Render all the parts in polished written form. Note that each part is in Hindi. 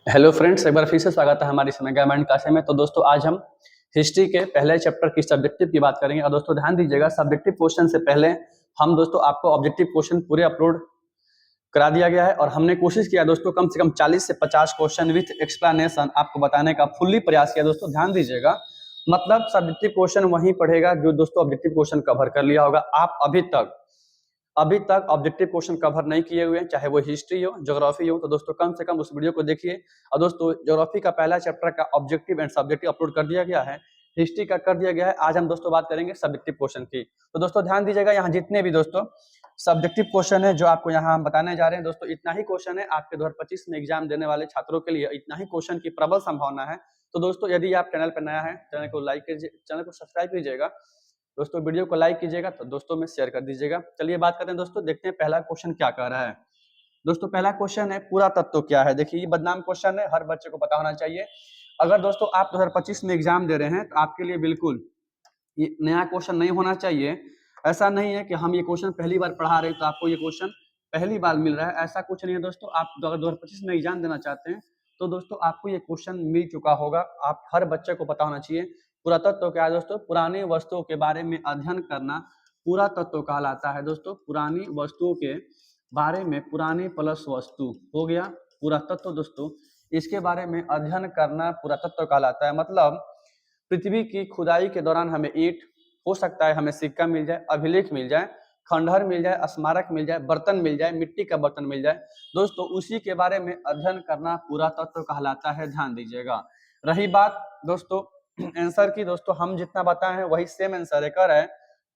हेलो फ्रेंड्स, एक बार फिर से स्वागत है हमारी समय गवर्नमेंट क्लास में। तो दोस्तों आज हम हिस्ट्री के पहले चैप्टर की सब्जेक्टिव की बात करेंगे। और दोस्तों ध्यान दीजिएगा, सब्जेक्टिव क्वेश्चन से पहले हम दोस्तों आपको ऑब्जेक्टिव क्वेश्चन पूरे अपलोड करा दिया गया है और हमने कोशिश किया दोस्तों कम से कम 40 से 50 क्वेश्चन विथ एक्सप्लेनेशन आपको बताने का फुल्ली प्रयास किया। दोस्तों ध्यान दीजिएगा, मतलब सब्जेक्टिव क्वेश्चन वही पढ़ेगा जो दोस्तों ऑब्जेक्टिव क्वेश्चन कवर कर लिया होगा। आप अभी तक ऑब्जेक्टिव क्वेश्चन कवर नहीं किए हुए हैं, चाहे वो हिस्ट्री हो, ज्योग्राफी हो, तो दोस्तों कम से कम उस वीडियो को देखिए। और दोस्तों ज्योग्राफी का पहला चैप्टर का ऑब्जेक्टिव एंड सब्जेक्टिव अपलोड कर दिया गया है, हिस्ट्री का कर दिया गया है। आज हम दोस्तों बात करेंगे सब्जेक्टिव क्वेश्चन की। तो दोस्तों ध्यान दीजिएगा, यहाँ जितने भी दोस्तों सब्जेक्टिव क्वेश्चन है जो आपको यहाँ हम बताने जा रहे हैं, दोस्तों इतना ही क्वेश्चन है आपके 2025 में एग्जाम देने वाले छात्रों के लिए, इतना ही क्वेश्चन की प्रबल संभावना है। तो दोस्तों यदि आप चैनल पर नया है, चैनल को लाइक कीजिए, चैनल को सब्सक्राइब कीजिएगा, दोस्तों वीडियो को लाइक कीजिएगा, तो दोस्तों में शेयर कर दीजिएगा। चलिए बात करते हैं दोस्तों, देखते हैं पहला क्वेश्चन क्या कह रहा है। दोस्तों पहला क्वेश्चन है पुरातत्व क्या है। देखिए ये बदनाम क्वेश्चन है, हर बच्चे को पता होना चाहिए। अगर दोस्तों आप 2025 में एग्जाम दे रहे हैं तो आपके लिए बिल्कुल ये नया क्वेश्चन नहीं होना चाहिए। ऐसा नहीं है कि हम ये क्वेश्चन पहली बार पढ़ा रहे हैं तो आपको ये क्वेश्चन पहली बार मिल रहा है, ऐसा कुछ नहीं है दोस्तों। आप अगर 2025 में एग्जाम देना चाहते हैं तो दोस्तों आपको ये क्वेश्चन मिल चुका होगा, आप हर बच्चे को पता होना चाहिए। पुरातत्व क्या है दोस्तों? पुरानी वस्तुओं के बारे में अध्ययन करना पुरातत्व कहलाता है। दोस्तों पुरानी वस्तुओं के बारे में, पुरानी प्लस वस्तु हो गया पुरातत्व। दोस्तों इसके बारे में अध्ययन करना पुरातत्व कहलाता है। मतलब पृथ्वी की खुदाई के दौरान हमें ईंट, हो सकता है हमें सिक्का मिल जाए, अभिलेख मिल जाए, खंडहर मिल जाए, स्मारक मिल जाए, बर्तन मिल जाए, मिट्टी का बर्तन मिल जाए, दोस्तों उसी के बारे में अध्ययन करना पुरातत्व कहलाता है। ध्यान दीजिएगा। रही बात दोस्तों आंसर की, दोस्तों हम जितना बताए हैं वही सेम आंसर है। कर है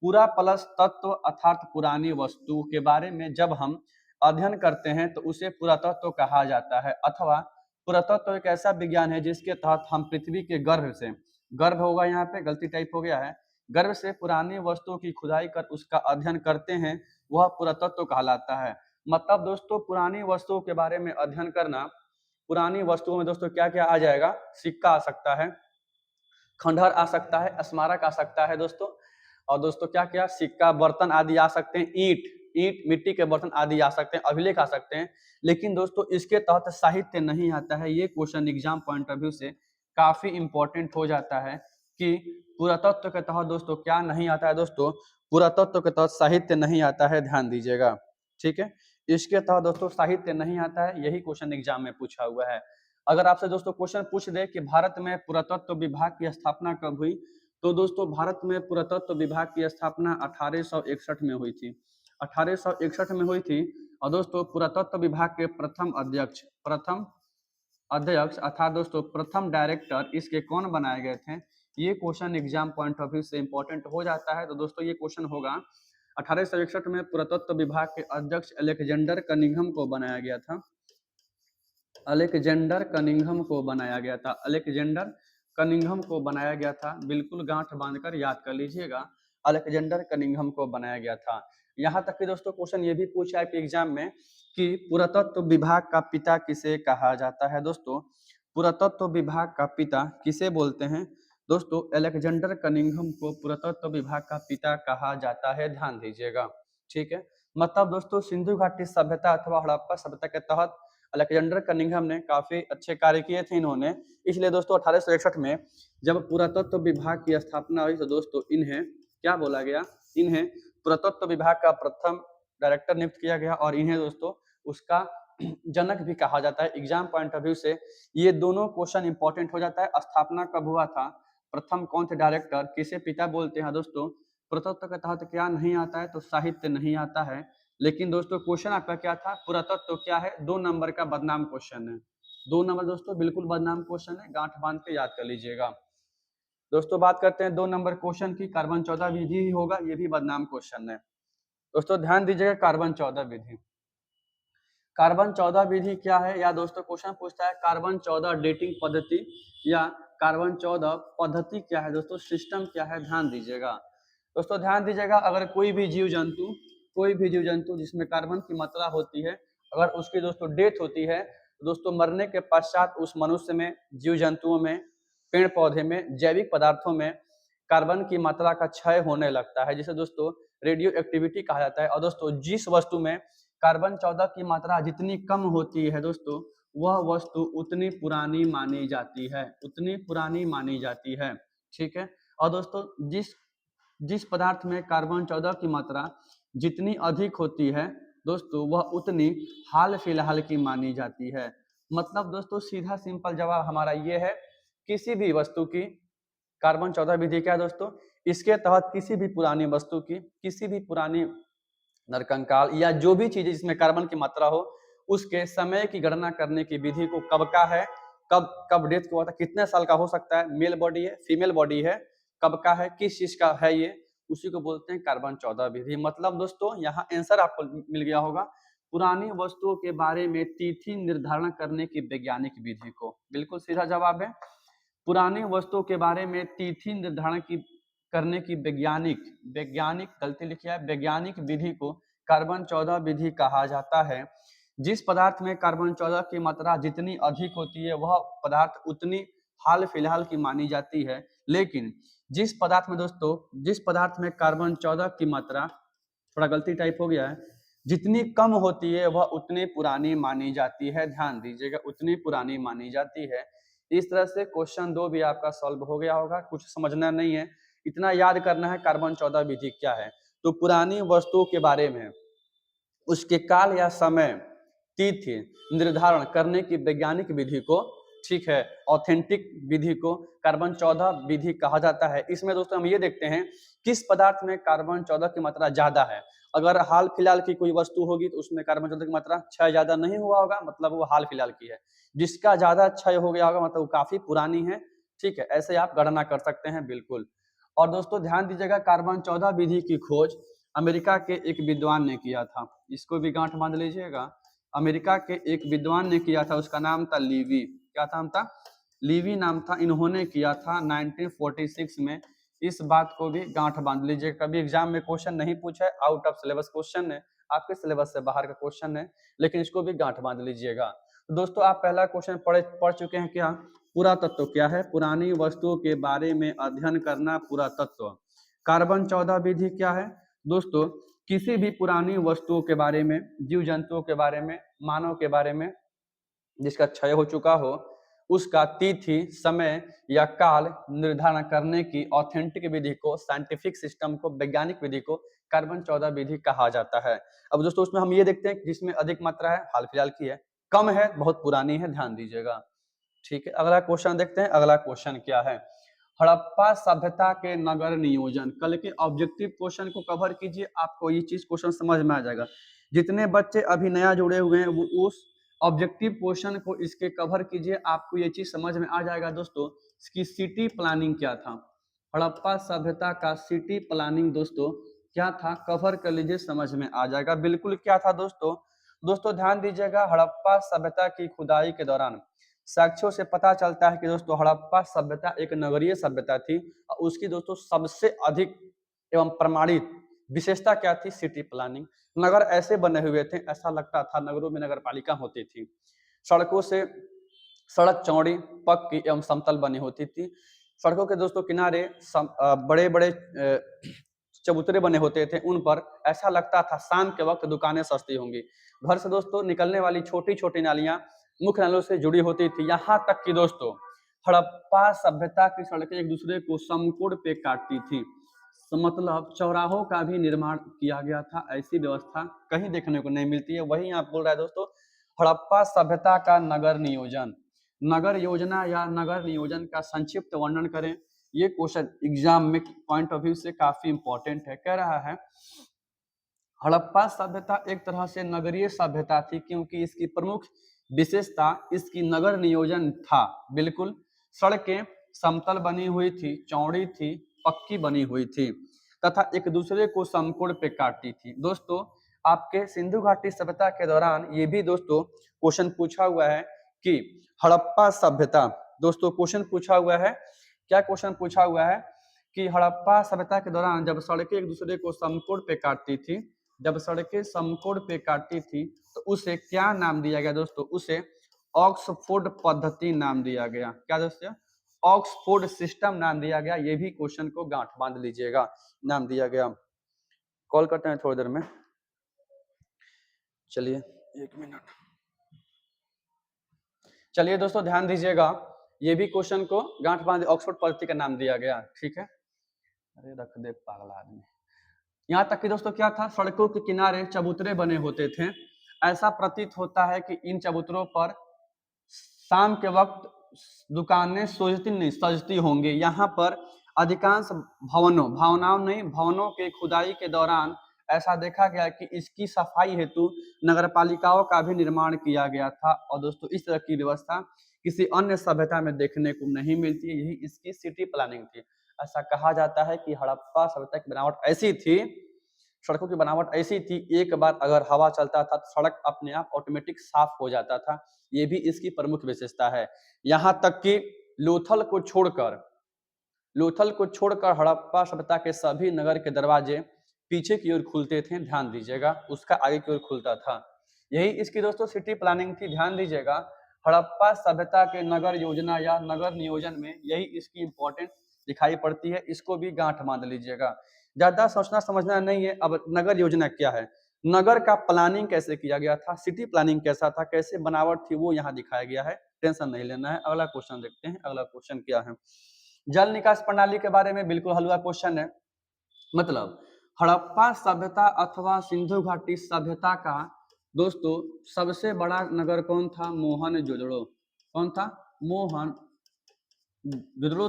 पूरा प्लस तत्व अर्थात पुरानी वस्तु के बारे में जब हम अध्ययन करते हैं तो उसे पुरातत्व कहा जाता है। अथवा पुरातत्व एक ऐसा विज्ञान है जिसके तहत हम पृथ्वी के गर्भ से, गर्भ होगा यहाँ पे गलती टाइप हो गया है, गर्भ से पुरानी वस्तुओं की खुदाई कर उसका अध्ययन करते हैं, वह पुरातत्व कहलाता है। मतलब दोस्तों पुरानी वस्तुओं के बारे में अध्ययन करना, पुरानी वस्तुओं में दोस्तों क्या क्या आ जाएगा? सिक्का आ सकता है, खंडहर आ सकता है, स्मारक आ सकता है दोस्तों, और दोस्तों क्या क्या सिक्का, बर्तन आदि आ सकते हैं, ईंट मिट्टी के बर्तन आदि आ सकते हैं, अभिलेख आ सकते हैं। लेकिन दोस्तों इसके तहत साहित्य नहीं आता है। ये question exam point of view से काफी इंपॉर्टेंट हो जाता है कि पुरातत्व के तहत दोस्तों क्या नहीं आता है। दोस्तों पुरातत्व के तहत साहित्य नहीं आता है, ध्यान दीजिएगा, ठीक है। इसके तहत दोस्तों साहित्य नहीं आता है, यही क्वेश्चन एग्जाम में पूछा हुआ है। अगर आपसे दोस्तों क्वेश्चन पूछ दे कि भारत में पुरातत्व विभाग की स्थापना कब हुई, तो दोस्तों भारत में पुरातत्व विभाग की स्थापना 1861 में हुई थी। 1861 में हुई थी। और दोस्तों पुरातत्व विभाग के प्रथम अध्यक्ष अर्थात दोस्तों प्रथम डायरेक्टर इसके कौन बनाए गए थे? ये question exam point of view से इंपॉर्टेंट हो जाता है। तो दोस्तों ये क्वेश्चन होगा 1861 में पुरातत्व विभाग के अध्यक्ष अलेक्जेंडर कनिंघम को बनाया गया था। अलेक्जेंडर कनिंघम को बनाया गया था, अलेक्जेंडर कनिंघम को बनाया गया था। बिल्कुल गांठ बांधकर याद कर लीजिएगा, अलेक्जेंडर कनिंघम को बनाया गया था। यहाँ तक कि दोस्तों क्वेश्चन ये भी पूछा है कि एग्जाम में कि पुरातत्व विभाग का पिता किसे कहा जाता है। दोस्तों पुरातत्व विभाग का पिता किसे बोलते हैं? दोस्तों अलेक्जेंडर कनिंघम को पुरातत्व विभाग का पिता कहा जाता है, ध्यान दीजिएगा, ठीक है। मतलब दोस्तों सिंधु घाटी सभ्यता अथवा हड़प्पा सभ्यता के तहत अलेक्जेंडर कनिंघम ने काफी अच्छे कार्य किए थे इन्होंने, इसलिए दोस्तों 1861 में जब पुरातत्व विभाग की स्थापना हुई तो दोस्तों इन्हें क्या बोला गया? इन्हें पुरातत्व विभाग का प्रथम डायरेक्टर नियुक्त किया गया और इन्हें दोस्तों उसका जनक भी कहा जाता है। एग्जाम पॉइंट ऑफ व्यू से ये दोनों क्वेश्चन इंपॉर्टेंट हो जाता है। स्थापना कब हुआ था, प्रथम कौन थे डायरेक्टर, किसे पिता बोलते हैं? दोस्तों पुरातत्व के तहत क्या नहीं आता है? तो साहित्य नहीं आता है। लेकिन दोस्तों क्वेश्चन आपका क्या था? पुरातत्व क्या है? 2 नंबर का बदनाम क्वेश्चन है, 2 नंबर दोस्तों बिल्कुल बदनाम क्वेश्चन है, गांठ बांध के याद कर लीजिएगा। दोस्तों बात करते हैं 2 नंबर क्वेश्चन की, कार्बन 14 विधि ही होगा, ये भी बदनाम क्वेश्चन है। दोस्तों ध्यान दीजिएगा, कार्बन 14 विधि, कार्बन 14 विधि क्या है? या दोस्तों क्वेश्चन पूछता है कार्बन 14 डेटिंग पद्धति या कार्बन 14 पद्धति क्या है? दोस्तों सिस्टम क्या है? ध्यान दीजिएगा। दोस्तों ध्यान दीजिएगा, अगर कोई भी जीव जंतु जिसमें कार्बन की मात्रा होती है, अगर उसकी दोस्तों डेथ होती है तो दोस्तों मरने के पश्चात उस मनुष्य में, जीव जंतुओं में, पेड़ पौधे में, जैविक पदार्थों में कार्बन की मात्रा का क्षय होने लगता है, जिसे दोस्तों रेडियो एक्टिविटी कहा जाता है। और दोस्तों जिस वस्तु में कार्बन 14 की मात्रा जितनी कम होती है दोस्तों वह वस्तु उतनी पुरानी मानी जाती है, उतनी पुरानी मानी जाती है। ठीक है। और दोस्तों जिस जिस पदार्थ में कार्बन 14 की मात्रा जितनी अधिक होती है दोस्तों वह उतनी हाल फिलहाल की मानी जाती है। मतलब दोस्तों सीधा सिंपल जवाब हमारा ये है, किसी भी वस्तु की कार्बन 14 विधि क्या है दोस्तों, इसके तहत किसी भी पुरानी वस्तु की, किसी भी पुरानी नरकंकाल या जो भी चीज जिसमें कार्बन की मात्रा हो, उसके समय की गणना करने की विधि को कब का है, कब कब डेथ को हुआ था, कितने साल का हो सकता है, मेल बॉडी है फीमेल बॉडी है, कब का है, किस चीज का है, ये उसी को बोलते हैं कार्बन 14 विधि। मतलब दोस्तों यहाँ आंसर आपको मिल गया होगा, पुरानी वस्तुओं के बारे में तिथि निर्धारण करने की वैज्ञानिक विधि को, बिल्कुल सीधा जवाब है, पुरानी वस्तुओं के बारे में तिथि निर्धारण की करने की वैज्ञानिक वैज्ञानिक गलती लिखी है, वैज्ञानिक विधि को कार्बन 14 विधि कहा जाता है। जिस पदार्थ में कार्बन 14 की मात्रा जितनी अधिक होती है वह पदार्थ उतनी हाल फिलहाल की मानी जाती है, लेकिन जिस पदार्थ में दोस्तों, जिस पदार्थ में कार्बन 14 की मात्रा, थोड़ा गलती टाइप हो गया है, जितनी कम होती है वह उतनी पुरानी मानी जाती है, ध्यान दीजिएगा उतनी पुरानी मानी जाती है। इस तरह से क्वेश्चन 2 भी आपका सॉल्व हो गया होगा, कुछ समझना नहीं है, इतना याद करना है कार्बन 14 विधि क्या है। तो पुरानी वस्तुओं के बारे में उसके काल या समय तिथि निर्धारण करने की वैज्ञानिक विधि को, ठीक है, ऑथेंटिक विधि को कार्बन 14 विधि कहा जाता है। इसमें दोस्तों हम ये देखते हैं किस पदार्थ में कार्बन 14 की मात्रा ज्यादा है। अगर हाल फिलहाल की कोई वस्तु होगी तो उसमें कार्बन 14 की मात्रा क्षय ज्यादा नहीं हुआ होगा, मतलब वो हाल फिलहाल की है। जिसका ज्यादा क्षय हो गया होगा मतलब वो काफी पुरानी है। ठीक है, ऐसे आप गणना कर सकते हैं बिल्कुल। और दोस्तों ध्यान दीजिएगा कार्बन 14 विधि की खोज अमेरिका के एक विद्वान ने किया था, इसको भी गांठ बांध लीजिएगा। अमेरिका के एक विद्वान ने किया था, उसका नाम था लीवी, क्या नाम था, लीवी नाम था, इन्होंने किया था 1946 में। इस बात को भी गांठ बांध लीजिए, कभी एग्जाम में क्वेश्चन नहीं पूछा है, आउट ऑफ सिलेबस क्वेश्चन है, आपके सिलेबस से बाहर का क्वेश्चन है, लेकिन इसको भी गांठ बांध लीजिएगा। तो दोस्तों आप पहला क्वेश्चन पढ़ चुके हैं, क्या पुरातत्व क्या है, पुरानी वस्तुओं के बारे में अध्ययन करना पुरातत्व। कार्बन 14 विधि क्या है दोस्तों, किसी भी पुरानी वस्तुओं के बारे में, जीव जंतुओं के बारे में, मानव के बारे में जिसका क्षय हो चुका हो, उसका तिथि समय या काल निर्धारण करने की ऑथेंटिक विधि को, साइंटिफिक सिस्टम को, वैज्ञानिक विधि को कार्बन 14 विधि कहा जाता है। अब दोस्तों उसमें हम ये देखते हैं जिसमें अधिक मात्रा है हाल फिलहाल की है, कम है बहुत पुरानी है, ध्यान दीजिएगा। ठीक है, अगला क्वेश्चन देखते हैं, अगला क्वेश्चन क्या है, हड़प्पा सभ्यता के नगर नियोजन। कल के ऑब्जेक्टिव क्वेश्चन को कवर कीजिए, आपको ये चीज क्वेश्चन समझ में आ जाएगा। जितने बच्चे अभी नया जुड़े हुए हैं वो उस ऑब्जेक्टिव क्वेश्चन को इसके कवर कीजिए, आपको ये चीज समझ में आ जाएगा दोस्तों, इसकी सिटी प्लानिंग क्या था, हड़प्पा सभ्यता का सिटी प्लानिंग दोस्तों क्या था, कवर कर लीजिए समझ में आ जाएगा बिल्कुल क्या था दोस्तों। दोस्तों ध्यान दीजिएगा, हड़प्पा सभ्यता की खुदाई के दौरान साक्ष्यों से पता चलता है कि दोस्तों हड़प्पा सभ्यता एक नगरीय सभ्यता थी और उसकी दोस्तों सबसे अधिक एवं प्रमाणित विशेषता क्या थी, सिटी प्लानिंग। नगर ऐसे बने हुए थे, ऐसा लगता था नगरों में नगर पालिका होती थी, सड़कों से सड़क चौड़ी पक्की एवं समतल बनी होती थी, सड़कों के दोस्तों किनारे बड़े बड़े चबूतरे बने होते थे, उन पर ऐसा लगता था शाम के वक्त दुकानें सस्ती होंगी। घर से दोस्तों निकलने वाली छोटी छोटी नालियां मुख्य नालों से जुड़ी होती थी, यहाँ तक कि दोस्तों हड़प्पा सभ्यता की सड़कें एक दूसरे को समकोण पे काटती थी, मतलब चौराहों का भी निर्माण किया गया था। ऐसी व्यवस्था कहीं देखने को नहीं मिलती है। वही आप बोल रहा है दोस्तों, हड़प्पा सभ्यता का नगर नियोजन, नगर योजना या नगर नियोजन का संक्षिप्त वर्णन करें। ये क्वेश्चन एग्जाम में पॉइंट ऑफ व्यू से काफी इंपॉर्टेंट है। कह रहा है हड़प्पा सभ्यता एक तरह से नगरीय सभ्यता थी क्योंकि इसकी प्रमुख विशेषता इसकी नगर नियोजन था। बिल्कुल, सड़कें समतल बनी हुई थी, चौड़ी थी, पक्की बनी हुई थी तथा एक दूसरे को समकोण पे काटती थी। दोस्तों आपके सिंधु घाटी सभ्यता के दौरान ये भी दोस्तों क्वेश्चन पूछा हुआ है कि हड़प्पा सभ्यता, दोस्तों क्वेश्चन पूछा हुआ है, क्या क्वेश्चन पूछा हुआ है कि हड़प्पा सभ्यता के दौरान जब सड़कें एक दूसरे को समकोण पे काटती थी, जब सड़कें समकोण पे काटती थी तो उसे क्या नाम दिया गया दोस्तों, उसे ऑक्सफोर्ड पद्धति नाम दिया गया। क्या दोस्तों, ऑक्सफोर्ड सिस्टम नाम दिया गया। ये भी क्वेश्चन को गांठ बांध लीजिएगा, नाम दिया गया। कॉल करते हैं थोड़ी देर में, चलिए 1 मिनट। चलिए दोस्तों ध्यान दीजिएगा, ये भी क्वेश्चन को गांठ बांध ऑक्सफोर्ड पद्धति का नाम दिया गया, ठीक है। अरे रख दे पागल आदमी। यहाँ तक कि दोस्तों क्या था, सड़कों के किनारे चबूतरे बने होते थे। ऐसा प्रतीत होता है कि इन चबूतरों पर शाम के वक्त दुकानें सजती होंगी। यहाँ पर अधिकांश भवनों के खुदाई के दौरान ऐसा देखा गया कि इसकी सफाई हेतु नगरपालिकाओं का भी निर्माण किया गया था। और दोस्तों इस तरह की व्यवस्था किसी अन्य सभ्यता में देखने को नहीं मिलती है, यही इसकी सिटी प्लानिंग थी। ऐसा कहा जाता है कि हड़प्पा सभ्यता की बनावट ऐसी थी, सड़कों की बनावट ऐसी थी, एक बार अगर हवा चलता था तो सड़क अपने आप ऑटोमेटिक साफ हो जाता था। ये भी इसकी प्रमुख विशेषता है। यहाँ तक कि लोथल को छोड़कर हड़प्पा सभ्यता के सभी नगर के दरवाजे पीछे की ओर खुलते थे। ध्यान दीजिएगा, उसका आगे की ओर खुलता था। यही इसकी दोस्तों सिटी प्लानिंग थी। ध्यान दीजिएगा, हड़प्पा सभ्यता के नगर योजना या नगर नियोजन में यही इसकी इंपॉर्टेंट दिखाई पड़ती है। इसको भी गांठ बांध लीजिएगा, ज्यादा सोचना समझना नहीं है। अब नगर योजना क्या है, नगर का प्लानिंग कैसे किया गया था, सिटी प्लानिंग कैसा था, कैसे बनावट थी, वो यहाँ दिखाया गया है। टेंशन नहीं लेना है। अगला क्वेश्चन देखते हैं। अगला क्वेश्चन क्या है, जल निकास प्रणाली के बारे में बिल्कुल हलवा क्वेश्चन है। मतलब हड़प्पा सभ्यता अथवा सिंधु घाटी सभ्यता का दोस्तों सबसे बड़ा नगर कौन था, मोहनजोदड़ो। कौन था, मोहनजोदड़ो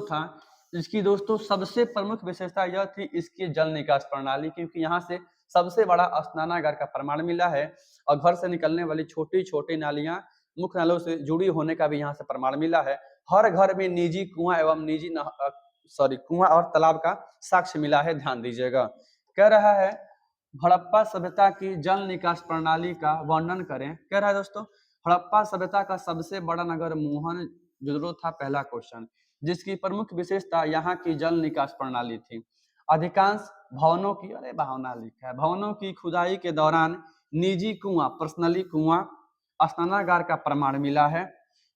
था। इसकी दोस्तों सबसे प्रमुख विशेषता यह थी इसकी जल निकास प्रणाली, क्योंकि यहाँ से सबसे बड़ा स्नानागार का प्रमाण मिला है और घर से निकलने वाली छोटी छोटी नालियां मुख्य नालों से जुड़ी होने का भी यहाँ से प्रमाण मिला है। हर घर में निजी कुआं एवं कुआं और तालाब का साक्ष्य मिला है। ध्यान दीजिएगा, कह रहा है हड़प्पा सभ्यता की जल निकास प्रणाली का वर्णन करें। कह रहा है दोस्तों हड़प्पा सभ्यता का सबसे बड़ा नगर मोहनजोदड़ो था, पहला क्वेश्चन। जिसकी प्रमुख विशेषता यहाँ की जल निकास प्रणाली थी। अधिकांश भवनों की भावना लिखा है, भवनों की खुदाई के दौरान निजी कुआं, पर्सनली कुआं, स्नानागार का प्रमाण मिला है,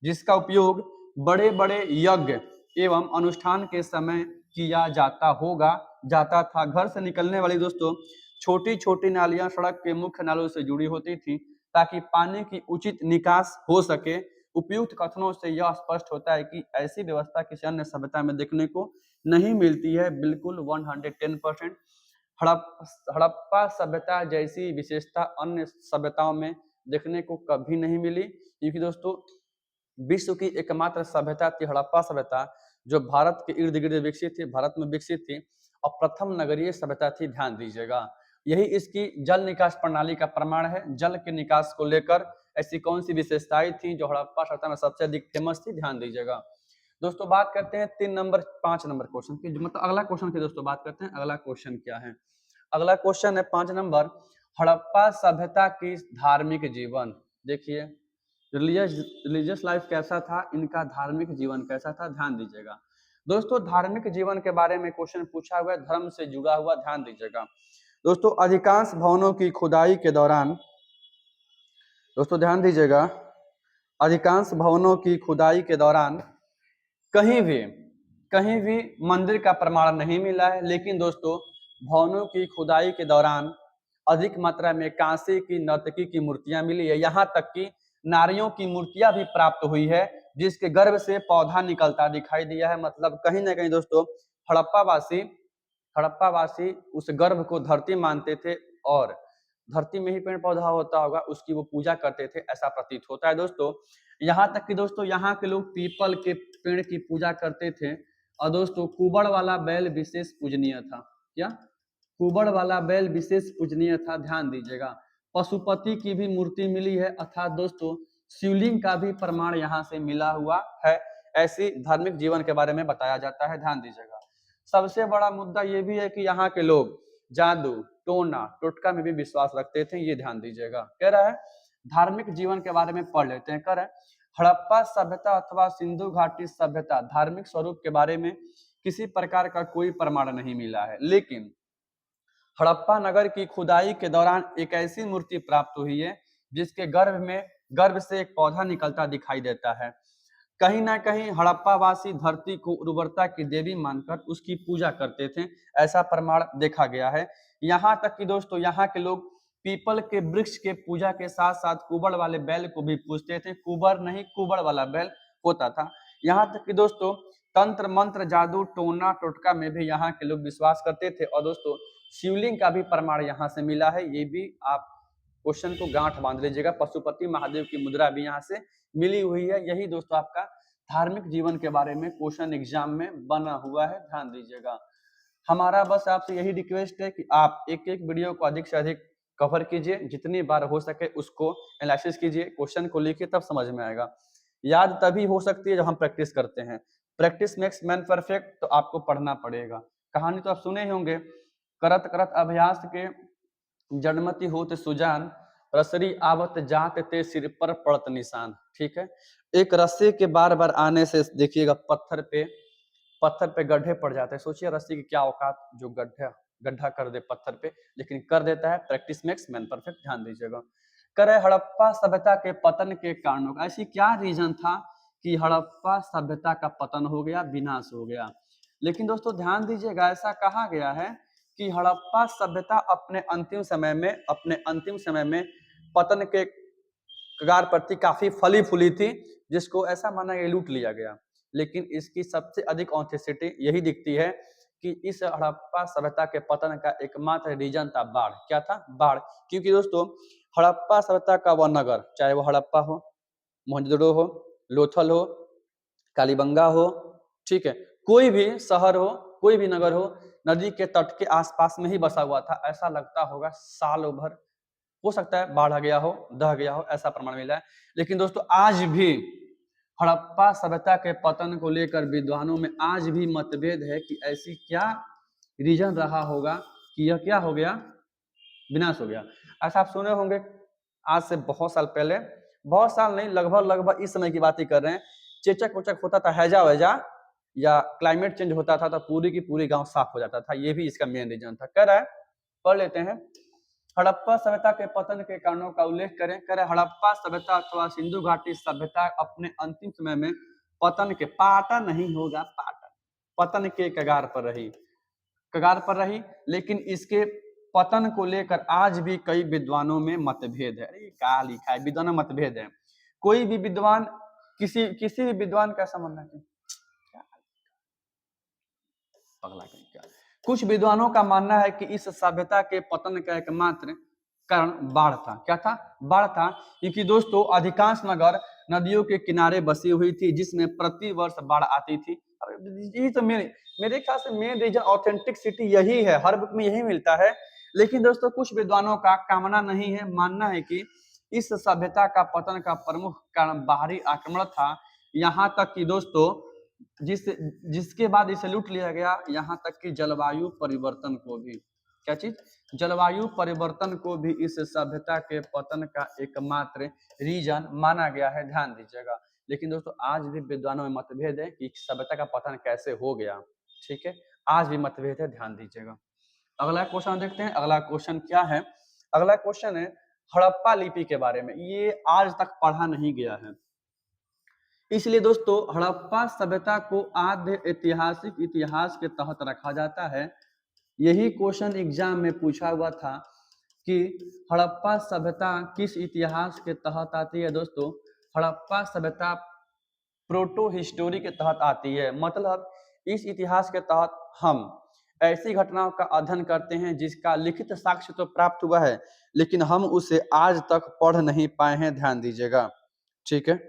जिसका उपयोग बड़े बड़े यज्ञ एवं अनुष्ठान के समय किया जाता था। घर से निकलने वाली दोस्तों छोटी छोटी नालियां सड़क के मुख्य नालों से जुड़ी होती थी ताकि पानी की उचित निकास हो सके। उपयुक्त कथनों से यह स्पष्ट होता है कि ऐसी व्यवस्था किसी अन्य सभ्यता में देखने को नहीं मिलती है। बिल्कुल 110%। हड़प्पा सभ्यता जैसी विशेषता अन्य सभ्यताओं में देखने को कभी नहीं मिली, क्योंकि दोस्तों विश्व की एकमात्र सभ्यता थी हड़प्पा सभ्यता, जो भारत के इर्द गिर्द विकसित थी, भारत में विकसित थी और प्रथम नगरीय सभ्यता थी। ध्यान दीजिएगा, यही इसकी जल निकास प्रणाली का प्रमाण है। जल के निकास को लेकर ऐसी कौन सी विशेषताएं थी जो हड़प्पा सभ्यता में सबसे अधिक फेमस थी। ध्यान दीजिएगा दोस्तों। बात करते हैं 5 नंबर क्वेश्चन की, मतलब अगला क्वेश्चन की दोस्तों बात करते हैं। अगला क्वेश्चन क्या है, अगला क्वेश्चन है 5 नंबर, हड़प्पा सभ्यता की धार्मिक जीवन। देखिए रिलीजियस लाइफ कैसा था, इनका धार्मिक जीवन कैसा था। ध्यान दीजिएगा दोस्तों, धार्मिक जीवन के बारे में क्वेश्चन पूछा हुआ है, धर्म से जुड़ा हुआ। ध्यान दीजिएगा दोस्तों, अधिकांश भवनों की खुदाई के दौरान, दोस्तों ध्यान दीजिएगा, अधिकांश भवनों की खुदाई के दौरान कहीं भी मंदिर का प्रमाण नहीं मिला है। लेकिन दोस्तों भवनों की खुदाई के दौरान अधिक मात्रा में कांसे की नर्तकी की मूर्तियां मिली है। यहाँ तक कि नारियों की मूर्तियां भी प्राप्त हुई है, जिसके गर्भ से पौधा निकलता दिखाई दिया है। मतलब कहीं ना कहीं दोस्तों हड़प्पावासी उस गर्भ को धरती मानते थे और धरती में ही पेड़ पौधा होता होगा, उसकी वो पूजा करते थे, ऐसा प्रतीत होता है दोस्तों। यहाँ तक कि दोस्तों यहाँ के लोग पीपल के पेड़ की पूजा करते थे। और दोस्तों कुबड़ वाला बैल विशेष पूजनीय था। क्या, कुबड़ वाला बैल विशेष पूजनीय था। ध्यान दीजिएगा, पशुपति की भी मूर्ति मिली है, अर्थात दोस्तों शिवलिंग का भी प्रमाण यहाँ से मिला हुआ है। ऐसी धार्मिक जीवन के बारे में बताया जाता है। ध्यान दीजिएगा, सबसे बड़ा मुद्दा ये भी है कि यहाँ के लोग जादू, टोना, टोटका में भी विश्वास रखते थे। ये ध्यान दीजिएगा। कह रहा है धार्मिक जीवन के बारे में पढ़ लेते हैं। कह रहा है हड़प्पा सभ्यता अथवा सिंधु घाटी सभ्यता धार्मिक स्वरूप के बारे में किसी प्रकार का कोई प्रमाण नहीं मिला है, लेकिन हड़प्पा नगर की खुदाई के दौरान एक ऐसी मूर्ति प्राप्त हुई है जिसके गर्भ से एक पौधा निकलता दिखाई देता है। कहीं ना कहीं हड़प्पावासी धरती को उर्वरता की देवी मानकर उसकी पूजा करते थे, ऐसा प्रमाण देखा गया है। यहाँ तक कि दोस्तों यहाँ के लोग पीपल के वृक्ष के पूजा के साथ साथ कुबड़ वाले बैल को भी पूजते थे। कुबर नहीं, कुबड़ वाला बैल होता था। यहाँ तक कि दोस्तों तंत्र मंत्र जादू टोना टोटका में भी यहाँ के लोग विश्वास करते थे। और दोस्तों शिवलिंग का भी प्रमाण यहाँ से मिला है, ये भी आप क्वेश्चन को गांठ बांध लीजिएगा। पशुपति महादेव की मुद्रा भी यहाँ से मिली हुई है। यही दोस्तों आपका धार्मिक जीवन के बारे में क्वेश्चन एग्जाम में बना हुआ है, ध्यान दीजिएगा। हमारा बस आपसे यही रिक्वेस्ट है कि आप एक एक वीडियो को अधिक से अधिक कवर कीजिए, जितनी बार हो सके उसको एनालिसिस कीजिए, क्वेश्चन को लिखिए, तब समझ में आएगा। याद तभी हो सकती है जब हम प्रैक्टिस करते हैं। प्रैक्टिस मेक्स मैन परफेक्ट, तो आपको पढ़ना पड़ेगा। कहानी तो आप सुने ही होंगे, करत करत अभ्यास के जड़मती होत सुजान, रसरी आवत जात ते सिर पर पड़त निशान। ठीक है, एक रस्सी के बार बार आने से देखिएगा पत्थर पे गड्ढे पड़ जाते हैं। सोचिए रस्सी की क्या औकात जो गड्ढा कर दे पत्थर पे, लेकिन कर देता है। प्रैक्टिस मेक्स मैन परफेक्ट, ध्यान दीजिएगा। करे हड़प्पा सभ्यता के पतन के कारणों का, ऐसी क्या रीजन था कि हड़प्पा सभ्यता का पतन हो गया, विनाश हो गया। लेकिन दोस्तों ध्यान दीजिएगा, ऐसा कहा गया है कि हड़प्पा सभ्यता अपने अंतिम समय में पतन के कगार पर थी, काफी फली फूली थी, जिसको ऐसा माना गया लूट लिया गया। लेकिन इसकी सबसे अधिक ऑथेंटिसिटी यही दिखती है कि इस हड़प्पा सभ्यता के पतन का एकमात्र रीजन था बाढ़। क्या था? बाढ़। क्योंकि दोस्तों हड़प्पा सभ्यता का वह नगर, चाहे वो हड़प्पा हो, मोहनजोदड़ो हो, लोथल हो, कालीबंगा हो, ठीक है, कोई भी शहर हो, कोई भी नगर हो, नदी के तट के आसपास में ही बसा हुआ था। ऐसा लगता होगा सालों भर, हो सकता है बाढ़ आ गया हो, दह गया हो, ऐसा प्रमाण मिला है। लेकिन दोस्तों आज भी हड़प्पा सभ्यता के पतन को लेकर विद्वानों में आज भी मतभेद है कि ऐसी क्या रीजन रहा होगा कि यह क्या हो गया, विनाश हो गया। ऐसा आप सुने होंगे आज से बहुत साल पहले, बहुत साल नहीं, लगभग इस समय की बात ही कर रहे हैं, चेचक उचक होता था, हैजा वैजा, या क्लाइमेट चेंज होता था तो पूरी की पूरी गांव साफ हो जाता था। ये भी इसका मेन रीजन था। कह रहा है, पढ़ लेते हैं। हड़प्पा सभ्यता के पतन के कारणों का उल्लेख करें। कह रहे हड़प्पा सभ्यता अथवा सिंधु घाटी सभ्यता अपने अंतिम समय में पतन के, पाटन नहीं होगा, पतन के कगार पर रही। लेकिन इसके पतन को लेकर आज भी कई विद्वानों में मतभेद है। अरे क्या लिखा है, विद्वानों में मतभेद है। कोई भी विद्वान, किसी भी विद्वान का संबंध है, पगला कहीं क्या। कुछ विद्वानों का मानना है कि इस सभ्यता के पतन का एकमात्र कारण बाढ़ था। क्या था? बाढ़ था, क्योंकि दोस्तों अधिकांश नगर नदियों के किनारे बसी हुई थी, जिसमें प्रति वर्ष बाढ़ आती थी। यही तो मेरे ख्याल से मेन रीजन, ऑथेंटिक सिटी यही है, हर बुक में यही मिलता है। लेकिन दोस्तों कुछ विद्वानों का कामना नहीं है, मानना है कि इस सभ्यता का पतन का प्रमुख कारण बाहरी आक्रमण था। यहाँ तक कि दोस्तों जिसके बाद इसे लूट लिया गया, यहाँ तक कि जलवायु परिवर्तन को भी, क्या चीज, जलवायु परिवर्तन को भी इस सभ्यता के पतन का एकमात्र रीजन माना गया है, ध्यान दीजिएगा। लेकिन दोस्तों आज भी विद्वानों में मतभेद है कि सभ्यता का पतन कैसे हो गया। ठीक है, आज भी मतभेद है, ध्यान दीजिएगा। अगला क्वेश्चन देखते हैं। अगला क्वेश्चन क्या है? अगला क्वेश्चन है हड़प्पा लिपि के बारे में। ये आज तक पढ़ा नहीं गया है, इसलिए दोस्तों हड़प्पा सभ्यता को आद्य ऐतिहासिक इतिहास के तहत रखा जाता है। यही क्वेश्चन एग्जाम में पूछा हुआ था कि हड़प्पा सभ्यता किस इतिहास के तहत आती है। दोस्तों हड़प्पा सभ्यता प्रोटो हिस्टोरी के तहत आती है। मतलब इस इतिहास के तहत हम ऐसी घटनाओं का अध्ययन करते हैं जिसका लिखित साक्ष्य तो प्राप्त हुआ है, लेकिन हम उसे आज तक पढ़ नहीं पाए हैं, ध्यान दीजिएगा। ठीक है,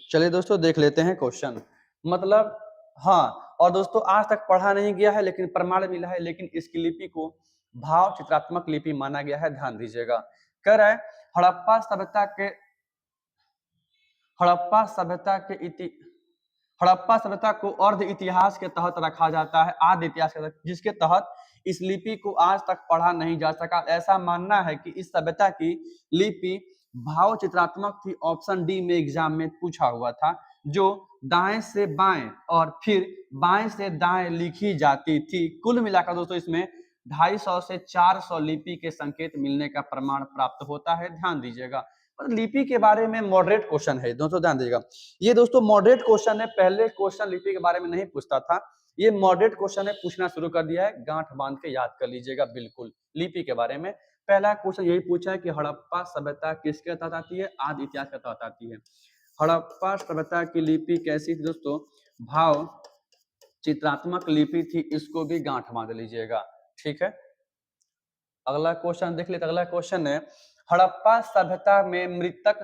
चलिए दोस्तों देख लेते हैं क्वेश्चन। मतलब हाँ, और दोस्तों आज तक पढ़ा नहीं गया है, लेकिन प्रमाण मिला है। लेकिन इसकी लिपि को भाव चित्रात्मक लिपि माना गया है, ध्यान दीजिएगा। कह रहा है हड़प्पा सभ्यता को अर्ध इतिहास के तहत रखा जाता है, आद्य इतिहास के तहत, जिसके तहत इस लिपि को आज तक पढ़ा नहीं जा सका। ऐसा मानना है कि इस सभ्यता की लिपि भाव चित्रात्मक थी। ऑप्शन डी में एग्जाम में पूछा हुआ था, जो दाएं से बाएं और फिर बाएं से दाएं लिखी जाती थी। कुल मिलाकर दोस्तों इसमें 250 से 400 लिपि के संकेत मिलने का प्रमाण प्राप्त होता है, ध्यान दीजिएगा। लिपि के बारे में मॉडरेट क्वेश्चन है दोस्तों, ध्यान दीजिएगा। ये दोस्तों मॉडरेट क्वेश्चन है, पहले क्वेश्चन लिपि के बारे में नहीं पूछता था, ये मॉडरेट क्वेश्चन है, पूछना शुरू कर दिया है, गांठ बांध के याद कर लीजिएगा बिल्कुल। लिपि के बारे में पहला क्वेश्चन यही पूछा है कि हड़प्पा सभ्यता किसके तहत आती है, आदि इतिहास के तहत आती है। हड़प्पा सभ्यता की लिपि कैसी थी दोस्तों, भाव चित्रात्मक लिपि थी, इसको भी गांठ बांध लीजिएगा, ठीक है। अगला क्वेश्चन देख लेते, अगला क्वेश्चन है हड़प्पा सभ्यता में मृतक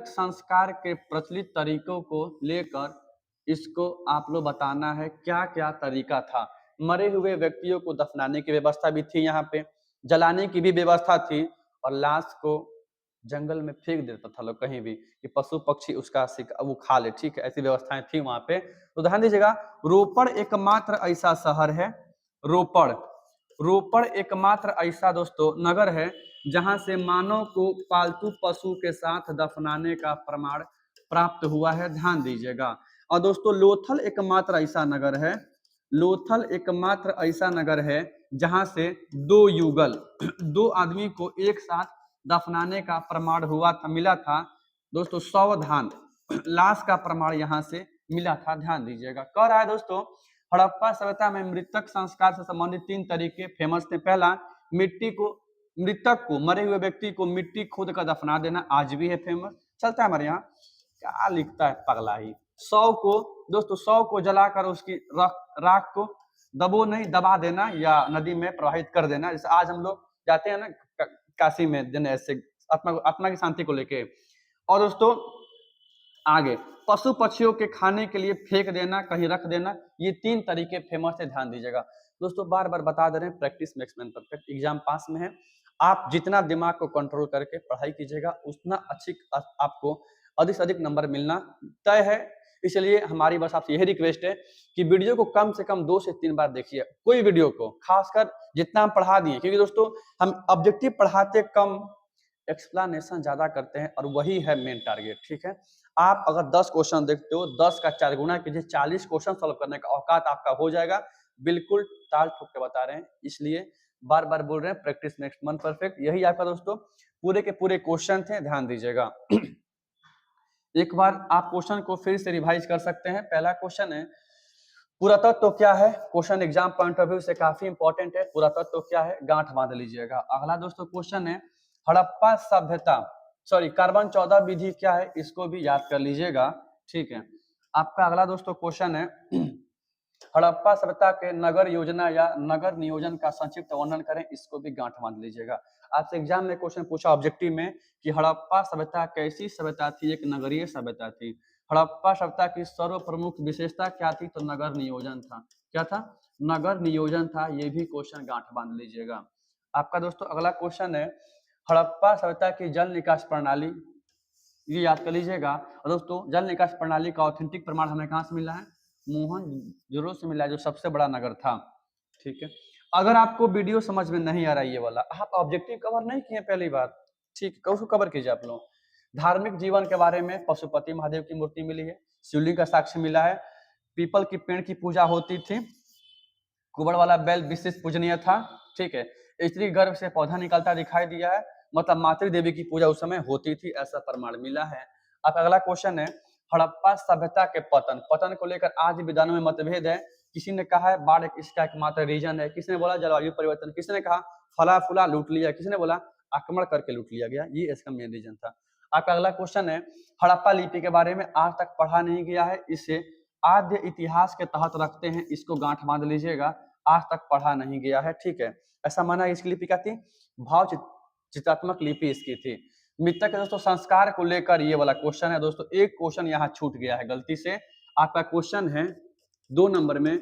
संस्कार के प्रचलित तरीकों को लेकर इसको आप लोग बताना है क्या क्या तरीका था। मरे हुए व्यक्तियों को दफनाने की व्यवस्था भी थी, यहाँ पे जलाने की भी व्यवस्था थी, और लाश को जंगल में फेंक देता था लोग कहीं भी कि पशु पक्षी उसका वो खा ले, ठीक है, ऐसी व्यवस्थाएं थी वहां पे। तो ध्यान दीजिएगा, रोपड़ एकमात्र ऐसा शहर है, रोपड़ एकमात्र ऐसा दोस्तों नगर है जहां से मानव को पालतू पशु के साथ दफनाने का प्रमाण प्राप्त हुआ है, ध्यान दीजिएगा। और दोस्तों लोथल एकमात्र ऐसा नगर है जहां से दो युगल दो आदमी को एक साथ दफनाने का प्रमाण हुआ था, मिला था दोस्तों। सावधान, लाश का प्रमाण यहां से मिला था, ध्यान दीजिएगा। कह रहा है दोस्तों हड़प्पा सभ्यता में मृतक संस्कार से संबंधित 3 तरीके फेमस थे। पहला, मृतक को, मरे हुए व्यक्ति को मिट्टी खोद कर दफना देना, आज भी है फेमस, चलता है हमारे यहाँ। क्या लिखता है पगला ही। शव को जलाकर उसकी राख को दबा देना या नदी में प्रवाहित कर देना, जैसे आज हम लोग जाते हैं ना काशी में देने, ऐसे आत्मा की शांति को लेके। और दोस्तों आगे पशु पक्षियों के खाने के लिए फेंक देना, कहीं रख देना, ये 3 तरीके फेमस है, ध्यान दीजिएगा। दोस्तों बार बार बता दे रहे हैं, practice makes man perfect, exam पास में है। आप जितना दिमाग को कंट्रोल करके पढ़ाई कीजिएगा उतना अच्छी आपको अधिक से अधिक नंबर मिलना तय है। इसलिए हमारी बस आपसे यही रिक्वेस्ट है कि वीडियो को कम से कम 2 से 3 बार देखिए, कोई वीडियो को, खासकर जितना हम पढ़ा दिए, क्योंकि दोस्तों हम ऑब्जेक्टिव पढ़ाते कम, एक्सप्लेनेशन ज्यादा करते हैं, और वही है मेन टारगेट, ठीक है। आप अगर 10 क्वेश्चन देखते हो, 10 का 4 गुना कीजिए, 40 क्वेश्चन सॉल्व करने का औकात आपका हो जाएगा, बिल्कुल ताल ठोक के बता रहे हैं। इसलिए बार बार बोल रहे हैं प्रैक्टिस नेक्स्ट मंथ परफेक्ट, यही आपका दोस्तों पूरे के पूरे क्वेश्चन थे, ध्यान दीजिएगा। एक बार आप क्वेश्चन को फिर से रिवाइज कर सकते हैं। पहला क्वेश्चन है पुरातत्व तो क्या है, question exam point of view से काफी इंपॉर्टेंट है, पुरातत्व तो क्या है, गांठ बांध लीजिएगा। अगला दोस्तों क्वेश्चन है हड़प्पा सभ्यता, कार्बन 14 विधि क्या है, इसको भी याद कर लीजिएगा, ठीक है। आपका अगला दोस्तों क्वेश्चन है हड़प्पा सभ्यता के नगर योजना या नगर नियोजन का संक्षिप्त वर्णन करें, इसको भी गांठ बांध लीजिएगा। आपसे एग्जाम में क्वेश्चन पूछा ऑब्जेक्टिव में कि हड़प्पा सभ्यता कैसी सभ्यता थी, एक नगरीय सभ्यता थी। हड़प्पा सभ्यता की सर्व प्रमुख विशेषता क्या थी, तो नगर नियोजन था। क्या था, नगर नियोजन था, ये भी क्वेश्चन गांठ बांध लीजिएगा। आपका दोस्तों अगला क्वेश्चन है हड़प्पा सभ्यता की जल निकास प्रणाली, ये याद कर लीजिएगा। और दोस्तों जल निकास प्रणाली का ऑथेंटिक प्रमाण हमें कहाँ से मिला है, मोहनजोदड़ो से मिला है, जो सबसे बड़ा नगर था, ठीक है। अगर आपको वीडियो समझ में नहीं आ रहा है ये वाला, आप ऑब्जेक्टिव कवर नहीं किए पहली बार, ठीक है, उसको कवर कीजिए आप लोग। धार्मिक जीवन के बारे में पशुपति महादेव की मूर्ति मिली है, शिवलिंग का साक्ष्य मिला है, पीपल की पेड़ की पूजा होती थी, कुबड़ वाला बैल विशेष पूजनीय था, ठीक है। स्त्री गर्भ से पौधा निकलता दिखाई दिया है, मतलब मातृ देवी की पूजा उस समय होती थी, ऐसा प्रमाण मिला है। अब अगला क्वेश्चन है हड़प्पा सभ्यता के पतन को लेकर आज विद्वानों में मतभेद है। किसी ने कहा है बाढ़ इसका एकमात्र रीजन है, किसी ने बोला जलवायु परिवर्तन, किसी ने कहा फला फूला लूट लिया, किसी ने बोला आक्रमण करके लूट लिया गया, ये इसका मेन रीजन था। आपका अगला क्वेश्चन है हड़प्पा लिपि के बारे में आज तक पढ़ा नहीं गया है, इसे आद्य इतिहास के तहत रखते हैं, इसको गांठ बांध लीजिएगा, आज तक पढ़ा नहीं गया है, ठीक है। ऐसा माना इसकी लिपि क्या थी, भाव चित्रात्मक लिपि इसकी थी। मृतक के दोस्तों संस्कार को लेकर ये वाला क्वेश्चन है दोस्तों, एक क्वेश्चन यहाँ छूट गया है गलती से। आपका क्वेश्चन है 2 नंबर में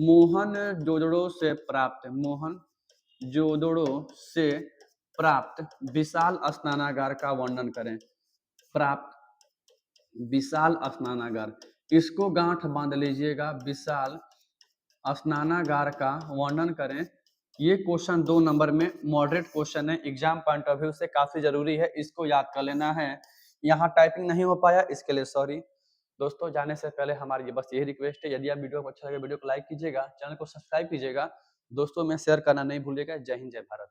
मोहनजोदड़ो से प्राप्त विशाल स्नानागार का वर्णन करें, प्राप्त विशाल स्नानागार, इसको गांठ बांध लीजिएगा, विशाल स्नानागार का वर्णन करें। ये क्वेश्चन 2 नंबर में मॉडरेट क्वेश्चन है, एग्जाम पॉइंट ऑफ व्यू से काफी जरूरी है, इसको याद कर लेना है। यहाँ टाइपिंग नहीं हो पाया, इसके लिए सॉरी दोस्तों। जाने से पहले हमारी बस यही रिक्वेस्ट है, यदि आप वीडियो को अच्छा लगे वीडियो को लाइक कीजिएगा, चैनल को सब्सक्राइब कीजिएगा, दोस्तों में शेयर करना नहीं भूलिएगा। जय हिंद, जय भारत।